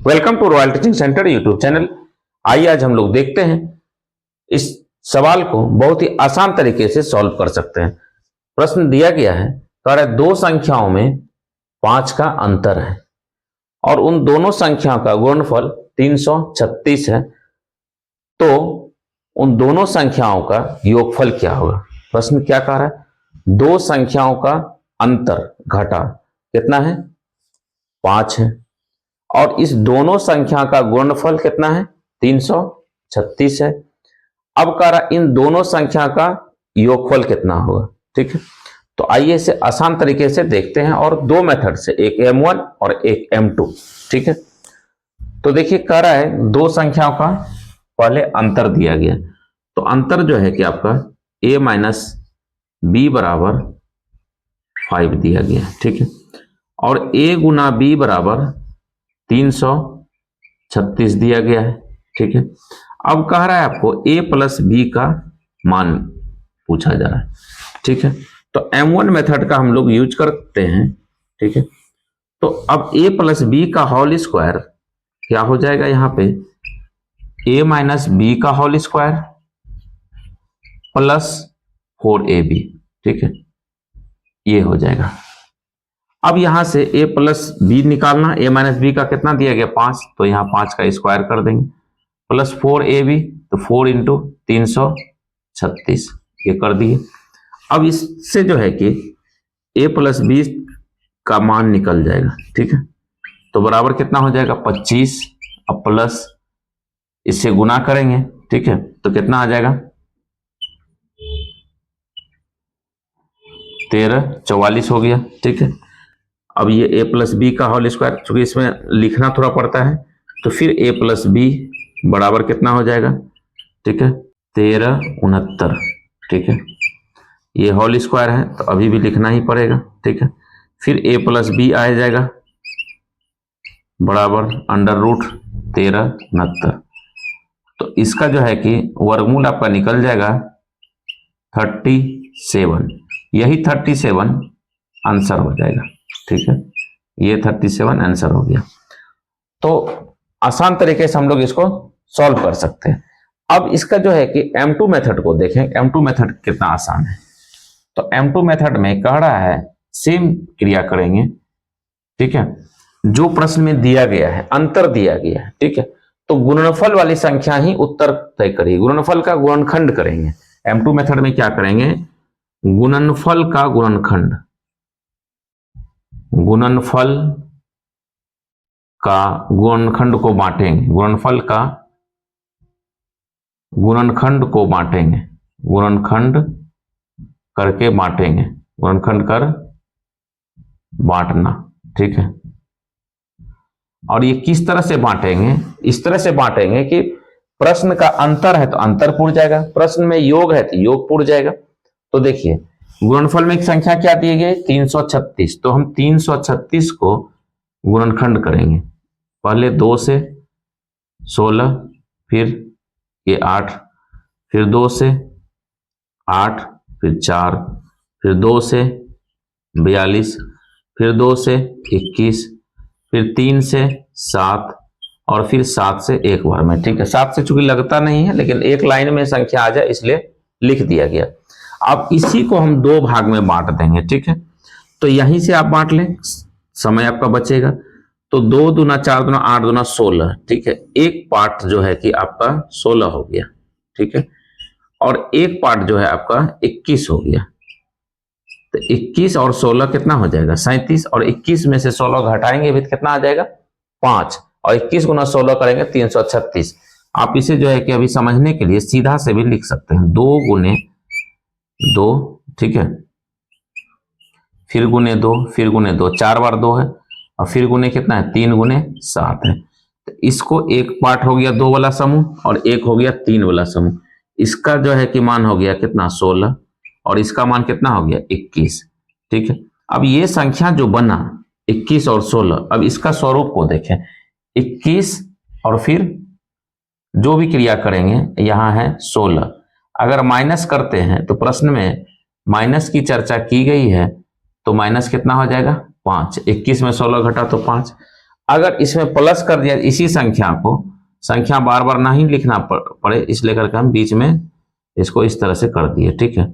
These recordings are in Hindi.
Welcome to royal teaching centre YouTube channel. आइए आज हम लोग देखते हैं इस सवाल को बहुत ही आसान तरीके से सॉल्व कर सकते हैं। प्रश्न दिया गया है, कह रहा है दो संख्याओं में 5 का अंतर है और उन दोनों संख्याओं का गुणनफल 336 है, तो उन दोनों संख्याओं का योगफल क्या होगा। प्रश्न क्या कह रहा है, दो संख्याओं का अंतर घटा कितना है, 5 है, और इस दोनों संख्या का गुणनफल कितना है, 336 है। अब कह रहा इन दोनों संख्या का योगफल कितना होगा। ठीक है, तो आइए इसे आसान तरीके से देखते हैं और दो मेथड से, एक M1 और एक M2। ठीक है, तो देखिए कह रहा है दो संख्याओं का पहले अंतर दिया गया, तो अंतर जो है कि आपका a माइनस बी बराबर 5 दिया गया। ठीक है, और a गुना b बराबर 336 दिया गया है। ठीक है, अब कह रहा है आपको a प्लस बी का मान पूछा जा रहा है। ठीक है, तो M1 मेथड का हम लोग यूज करते हैं। ठीक है, तो अब a प्लस बी का होल स्क्वायर क्या हो जाएगा, यहां पे a माइनस बी का होल स्क्वायर प्लस 4ab। ठीक है, ये हो जाएगा। अब यहां से a प्लस बी निकालना, a माइनस बी का कितना दिया गया, 5, तो यहां 5 का स्क्वायर कर देंगे, प्लस 4ab, तो 4 इंटू 336 ये कर दिए। अब इससे जो है कि a प्लस बी का मान निकल जाएगा। ठीक है, तो बराबर कितना हो जाएगा, 25, अब प्लस इससे गुना करेंगे। ठीक है, तो कितना आ जाएगा, 13, 44 हो गया। ठीक है, अब ये a प्लस बी का होल स्क्वायर, चूंकि इसमें लिखना थोड़ा पड़ता है, तो फिर a प्लस बी बराबर कितना हो जाएगा। ठीक है, 13, 69। ठीक है, ये होल स्क्वायर है तो अभी भी लिखना ही पड़ेगा। ठीक है, फिर a प्लस बी आ जाएगा बराबर अंडर रूट 13, 69। तो इसका जो है कि वर्गमूल आपका निकल जाएगा 37, यही 37 आंसर हो जाएगा। ठीक है, ये 37 आंसर हो गया। तो आसान तरीके से हम लोग इसको सॉल्व कर सकते हैं। अब इसका जो है कि M2 मेथड को देखें, M2 मेथड कितना आसान है। तो M2 मेथड में कह रहा है सेम क्रिया करेंगे। ठीक है, जो प्रश्न में दिया गया है, अंतर दिया गया है। ठीक है, तो गुणनफल वाली संख्या ही उत्तर तय करेगी, गुणनफल का गुणनखंड करेंगे। M2 मेथड में क्या करेंगे, गुणनफल का गुणनखंड, गुणनफल का गुणनखंड को बांटेंगे, गुणनफल का गुणनखंड को बांटेंगे, गुणनखंड करके बांटेंगे, गुणनखंड कर बांटना। ठीक है, और ये किस तरह से बांटेंगे, इस तरह से बांटेंगे कि प्रश्न का अंतर है तो अंतर पूर्ण जाएगा, प्रश्न में योग है तो योग पूर्ण जाएगा। तो देखिए गुणनफल में एक संख्या क्या दी गई, 336, तो हम 336 को गुणनखंड करेंगे, पहले 2 से 16, फिर ये 8, फिर 2 से 8, फिर 4, फिर 2 से 42, फिर 2 से 21, फिर 3 से 7 और फिर 7 से एक बार में। ठीक है, 7 से चूंकि लगता नहीं है, लेकिन एक लाइन में संख्या आ जाए इसलिए लिख दिया गया। अब इसी को हम दो भाग में बांट देंगे। ठीक है, तो यहीं से आप बांट लें, समय आपका बचेगा। तो 2 दूना 4 दूना 8 दूना 16। ठीक है, एक पार्ट जो है कि आपका 16 हो गया। ठीक है, और एक पार्ट जो है आपका 21 हो गया। तो 21 और 16 कितना हो जाएगा, 37, और 21 में से 16 घटाएंगे भी कितना आ जाएगा, 5, और 21 गुना 16 करेंगे 336। आप इसे जो है कि अभी समझने के लिए सीधा से भी लिख सकते हैं, 2 गुने 2। ठीक है, फिर गुने 2, फिर गुने 2, 4 बार 2 है, और फिर गुने कितना है, 3 गुने 7 है। तो इसको एक पार्ट हो गया 2 वाला समूह और एक हो गया 3 वाला समूह। इसका जो है कि मान हो गया कितना, 16, और इसका मान कितना हो गया, 21। ठीक है, अब ये संख्या जो बना 21 और 16, अब इसका स्वरूप को देखें, 21 और फिर जो भी क्रिया करेंगे यहां है 16। अगर माइनस करते हैं तो प्रश्न में माइनस की चर्चा की गई है, तो माइनस कितना हो जाएगा, 5। 21 में 16 घटा तो 5। अगर इसमें प्लस कर दिया इसी संख्या को, संख्या बार बार नहीं लिखना पड़े इसलिए करके हम बीच में इसको इस तरह से कर दिए, ठीक है।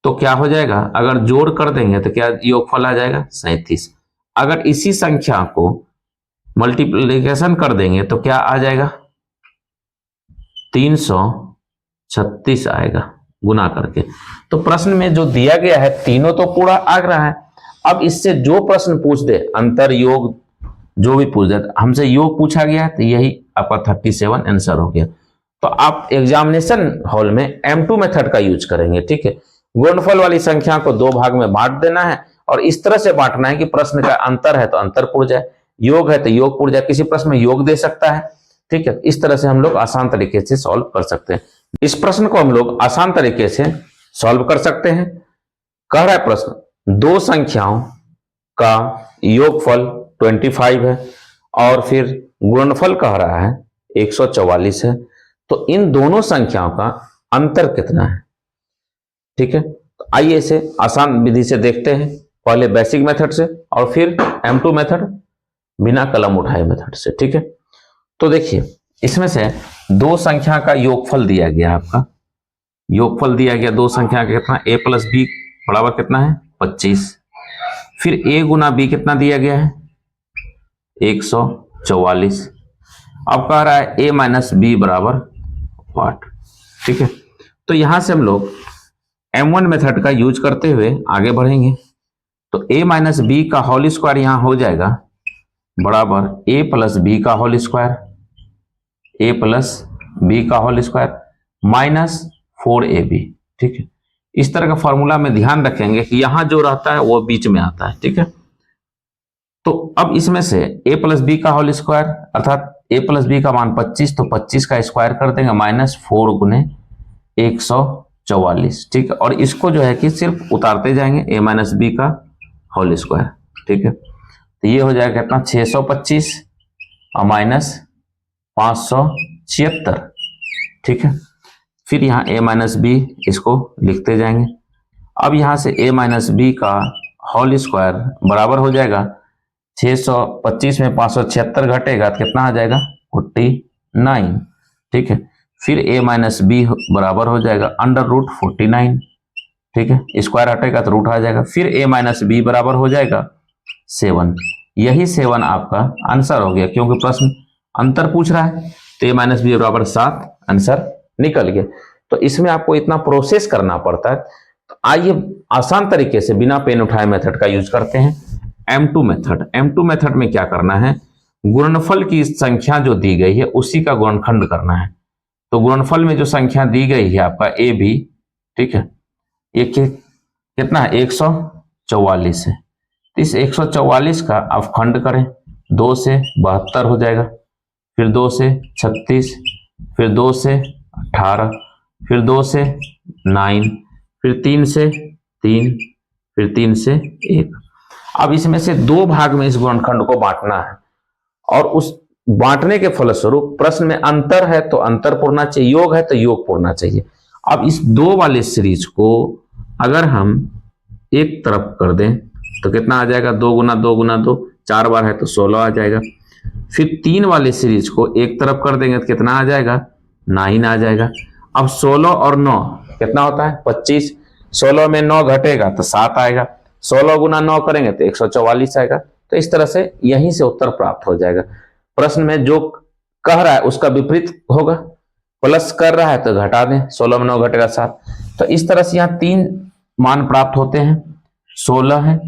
तो क्या हो जाएगा, अगर जोड़ कर देंगे तो क्या योगफल आ जाएगा 37। अगर इसी संख्या को मल्टीप्लिकेशन कर देंगे तो क्या आ जाएगा 336 आएगा गुना करके। तो प्रश्न में जो दिया गया है तीनों तो पूरा आ रहा है। अब इससे जो प्रश्न पूछ दे, अंतर योग जो भी पूछ दे, हमसे योग पूछा गया है तो यही आपका 37 आंसर हो गया। तो आप एग्जामिनेशन हॉल में M2 मेथड का यूज करेंगे, ठीक है। गुणनफल वाली संख्या को दो भाग में बांट देना है और इस तरह से बांटना है कि प्रश्न का अंतर है तो अंतर पुर जाए, योग है तो योग पुर जाए, किसी प्रश्न में योग दे सकता है, ठीक है। इस तरह से हम लोग आसान तरीके से सॉल्व कर सकते हैं। इस प्रश्न को हम लोग आसान तरीके से सॉल्व कर सकते हैं। कह रहा है प्रश्न दो संख्याओं का योगफल 25 है और फिर गुणनफल कह रहा है 144 है, तो इन दोनों संख्याओं का अंतर कितना है, ठीक है। तो आइए इसे आसान विधि से देखते हैं, पहले बेसिक मेथड से और फिर M2 मेथड बिना कलम उठाए मेथड से, ठीक है। तो देखिए इसमें से दो संख्या का योगफल दिया गया, आपका योगफल दिया गया दो संख्या का कितना, a प्लस बी बराबर कितना है 25, फिर a गुना b कितना दिया गया है 144। अब कह रहा है a माइनस बी बराबर 8, ठीक है। तो यहां से हम लोग M1 मेथड का यूज करते हुए आगे बढ़ेंगे। तो a माइनस बी का होल स्क्वायर यहां हो जाएगा बराबर a प्लस बी का whole square, a plus B का होल स्क्वायर माइनस 4ab, ठीक है। इस तरह का फॉर्मूला में ध्यान रखेंगे कि यहां जो रहता है वो बीच में आता है, ठीक है। तो अब इसमें से a प्लस बी का होल स्क्वायर अर्थात a प्लस बी का मान 25, तो 25 का स्क्वायर कर देंगे माइनस 4 गुने 144, ठीक है। और इसको जो है कि सिर्फ उतारते जाएंगे a माइनस बी का होल स्क्वायर, ठीक है। तो ये हो जाएगा कितना 625 और माइनस 576, ठीक है। फिर यहाँ a माइनस बी इसको लिखते जाएंगे। अब यहाँ से a माइनस बी का होल स्क्वायर बराबर हो जाएगा 625 में 576 घटेगा तो कितना आ जाएगा 49, ठीक है। फिर a माइनस बी बराबर हो जाएगा अंडर रूट 49, ठीक है। स्क्वायर हटेगा तो रूट आ जाएगा। फिर a माइनस बी बराबर हो जाएगा 7, यही 7 आपका आंसर हो गया क्योंकि प्रश्न अंतर पूछ रहा है। तो a माइनस बी बराबर 7 आंसर निकल गया। तो इसमें आपको इतना प्रोसेस करना पड़ता है। तो आइए आसान तरीके से बिना पेन उठाए मेथड का यूज करते हैं M2 मेथड। M2 मेथड में क्या करना है, गुणनफल की संख्या जो दी गई है उसी का गुणनखंड करना है। तो गुणनफल में जो संख्या दी गई है आपका AB, ठीक है, ये कितना है 144 है। इस 144 का आप खंड करें, 2 से 72 हो जाएगा, फिर 2 से 36, फिर 2 से 18, फिर 2 से 9, फिर 3 से 3, फिर 3 से 1। अब इसमें से दो भाग में इस गुणनखंड को बांटना है और उस बांटने के फलस्वरूप प्रश्न में अंतर है तो अंतर पुरना चाहिए, योग है तो योग पुरना चाहिए। अब इस दो वाले सीरीज को अगर हम एक तरफ कर दें तो कितना आ जाएगा 2 गुना 2 गुना 2, 4 बार है तो 16 आ जाएगा। फिर 3 वाले सीरीज को एक तरफ कर देंगे तो कितना आ जाएगा 9 आ जाएगा। अब 16 और 9 कितना होता है 25, 16 में 9 घटेगा तो 7 आएगा, 16 गुना 9 करेंगे तो 144 आएगा। तो इस तरह से यहीं से उत्तर प्राप्त हो जाएगा। प्रश्न में जो कह रहा है उसका विपरीत होगा, प्लस कर रहा है तो घटा दें, 16 में 9 घटेगा 7। तो इस तरह से यहाँ 3 मान प्राप्त होते हैं, 16 है,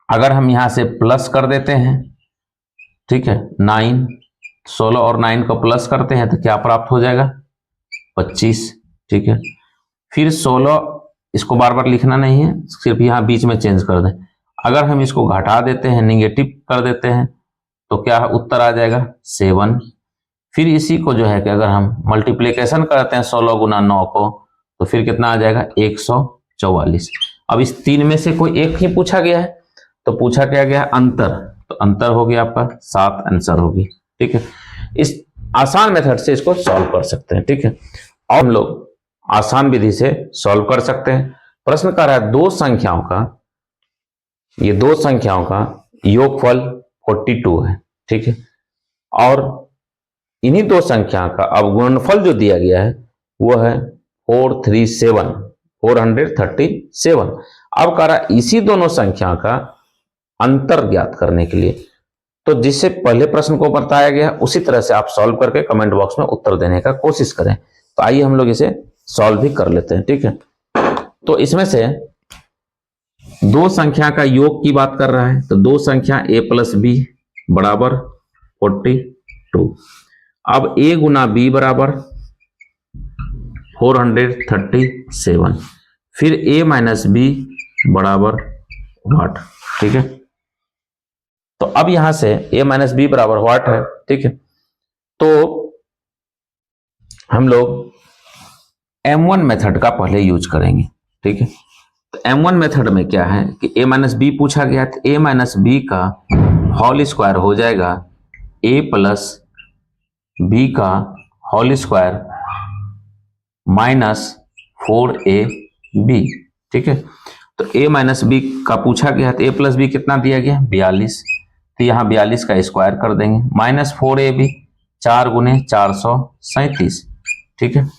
अगर हम यहां से प्लस कर देते हैं, ठीक है 9, 16 और 9 को प्लस करते हैं तो क्या प्राप्त हो जाएगा 25, ठीक है। फिर 16, इसको बार बार लिखना नहीं है, सिर्फ यहाँ बीच में चेंज कर दें। अगर हम इसको घटा देते हैं, निगेटिव कर देते हैं तो क्या उत्तर आ जाएगा 7। फिर इसी को जो है कि अगर हम मल्टीप्लीकेशन करते हैं 16 गुना 9 को तो फिर कितना आ जाएगा 144। अब इस 3 में से कोई एक ही पूछा गया है तो पूछा क्या गया अंतर, तो अंतर हो गया आपका 7 आंसर होगी, ठीक है। इस आसान मेथड से इसको सॉल्व कर सकते हैं, ठीक है। और हम लोग आसान विधि से सॉल्व कर सकते हैं। प्रश्न कर रहा है दो संख्याओं का योगफल 42 है, ठीक है। और इन्हीं दो संख्या का अब गुणनफल जो दिया गया है वो है 437। अब कह रहा इसी दोनों संख्या का अंतर ज्ञात करने के लिए, तो जिससे पहले प्रश्न को बताया गया उसी तरह से आप सॉल्व करके कमेंट बॉक्स में उत्तर देने का कोशिश करें। तो आइए हम लोग इसे सॉल्व भी कर लेते हैं, ठीक है। तो इसमें से दो संख्या का योग की बात कर रहा है, तो दो संख्या a प्लस बी बराबर 42। अब a गुना b बराबर 437, फिर a माइनस बी बराबर व्हाट, ठीक है। तो अब यहां से a माइनस बी बराबर व्हाट है, ठीक है। तो हम लोग M1 मेथड का पहले यूज करेंगे, ठीक है। तो M1 मेथड में क्या है कि a माइनस बी पूछा गया, तो a माइनस बी का होल स्क्वायर हो जाएगा a प्लस बी का होल स्क्वायर माइनस 4ab, ठीक है। तो a माइनस बी का पूछा गया तो a प्लस बी कितना दिया गया 42, तो यहाँ 42 का स्क्वायर कर देंगे, माइनस 4ab 4 गुने 437, ठीक है।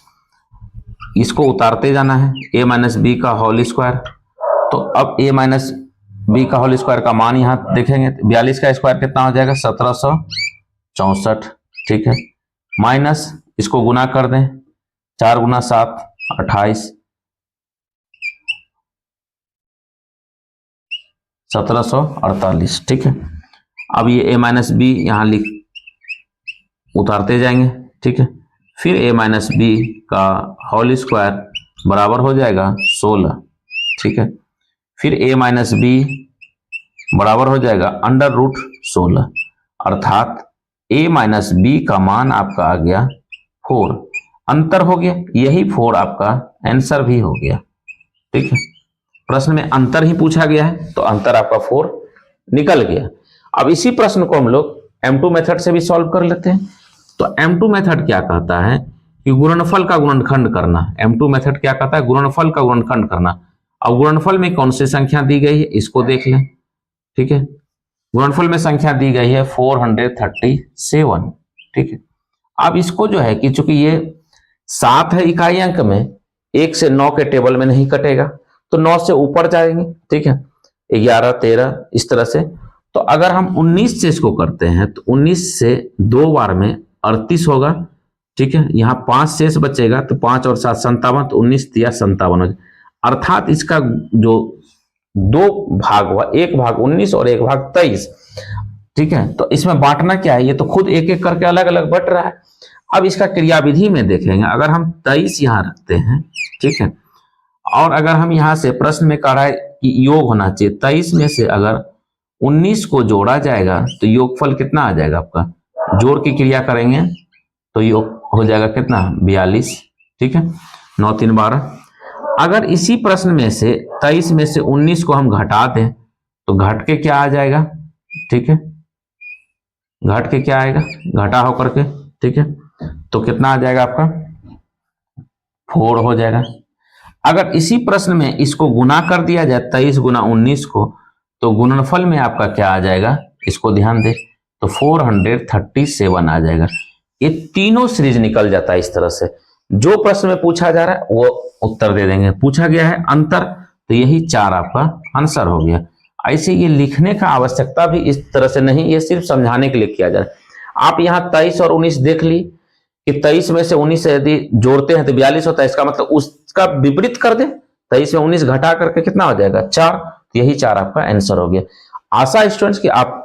इसको उतारते जाना है, a माइनस बी का होल स्क्वायर, तो अब a माइनस बी का होल स्क्वायर का मान यहाँ देखेंगे, 42 का स्क्वायर कितना हो जाएगा 1764, ठीक है। माइनस इसको गुना कर दें, 4 गुना 7 28, 1748, ठीक है। अब ये a माइनस बी यहाँ उतारते जाएंगे, ठीक है। फिर a माइनस बी का होल स्क्वायर बराबर हो जाएगा 16, ठीक है। फिर a माइनस बी बराबर हो जाएगा अंडर रूट 16, अर्थात a माइनस बी का मान आपका आ गया 4, अंतर हो गया, यही 4 आपका आंसर भी हो गया, ठीक है। प्रश्न में अंतर ही पूछा गया है तो अंतर आपका 4 निकल गया। अब इसी प्रश्न को हम लोग M2 मेथड से भी सॉल्व कर लेते हैं। तो M2 मेथड क्या कहता है कि गुणनफल का गुणनखंड करना। M2 मेथड क्या कहता है, गुणनफल का गुणनखंड करना। अब गुणनफल में कौन सी संख्या दी गई है इसको देख लें, ठीक है। गुणनफल में संख्या दी गई है 437, ठीक है। अब इसको जो है कि चूंकि ये 7 है इकाई अंक में, 1 से 9 के टेबल में नहीं कटेगा तो 9 से ऊपर जाएंगे, ठीक है, 11 13 इस तरह से। तो अगर हम 19 से इसको करते हैं तो 19 से 2 बार में 38 होगा, ठीक है। यहाँ 5 शेष बचेगा तो 5 और 7 57, तो 19 दिया 57, अर्थात इसका जो 2 भाग हुआ, एक भाग 19 और एक भाग 23, ठीक है। तो इसमें बांटना क्या है, ये तो खुद एक एक करके अलग अलग बट रहा है। अब इसका क्रियाविधि में देखेंगे, अगर हम 23 यहाँ रखते हैं, ठीक है, और अगर हम यहाँ से प्रश्न में कह रहा है कि योग होना चाहिए, 23 में से अगर 19 को जोड़ा जाएगा तो योगफल कितना आ जाएगा आपका, जोड़ की क्रिया करेंगे तो योग हो जाएगा कितना 42, ठीक है, 9 3 12। अगर इसी प्रश्न में से 23 में से 19 को हम घटा दें तो घट के क्या आ जाएगा, ठीक है, घट के क्या आएगा, घटा होकर के, ठीक है, तो कितना आ जाएगा आपका 4 हो जाएगा। अगर इसी प्रश्न में इसको गुना कर दिया जाए 23 गुना 19 को, तो गुणनफल में आपका क्या आ जाएगा, इसको ध्यान दे, तो 437 आ जाएगा। ये तीनों सीरीज निकल जाता है इस तरह से, जो प्रश्न में पूछा जा रहा है वो उत्तर दे देंगे। पूछा गया है अंतर, तो यही 4 आपका आंसर हो गया। ऐसे ये लिखने का आवश्यकता भी इस तरह से नहीं, ये सिर्फ समझाने के लिए किया जा रहा है। आप यहाँ 23 और 19 देख ली कि 23 में से 19 से यदि जोड़ते हैं तो 42 होता है, इसका मतलब उसका विपरीत कर दे, 23 में 19 घटा करके कितना हो जाएगा 4, तो यही 4 आपका आंसर हो गया। आशा स्टूडेंट्स कि आप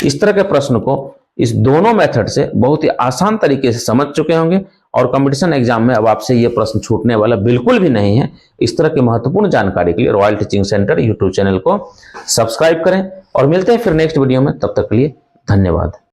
इस तरह के प्रश्न को इस दोनों मेथड से बहुत ही आसान तरीके से समझ चुके होंगे और कंपटीशन एग्जाम में अब आपसे ये प्रश्न छूटने वाला बिल्कुल भी नहीं है। इस तरह की महत्वपूर्ण जानकारी के लिए royal teaching centre YouTube channel को सब्सक्राइब करें और मिलते हैं फिर नेक्स्ट वीडियो में, तब तक के लिए धन्यवाद।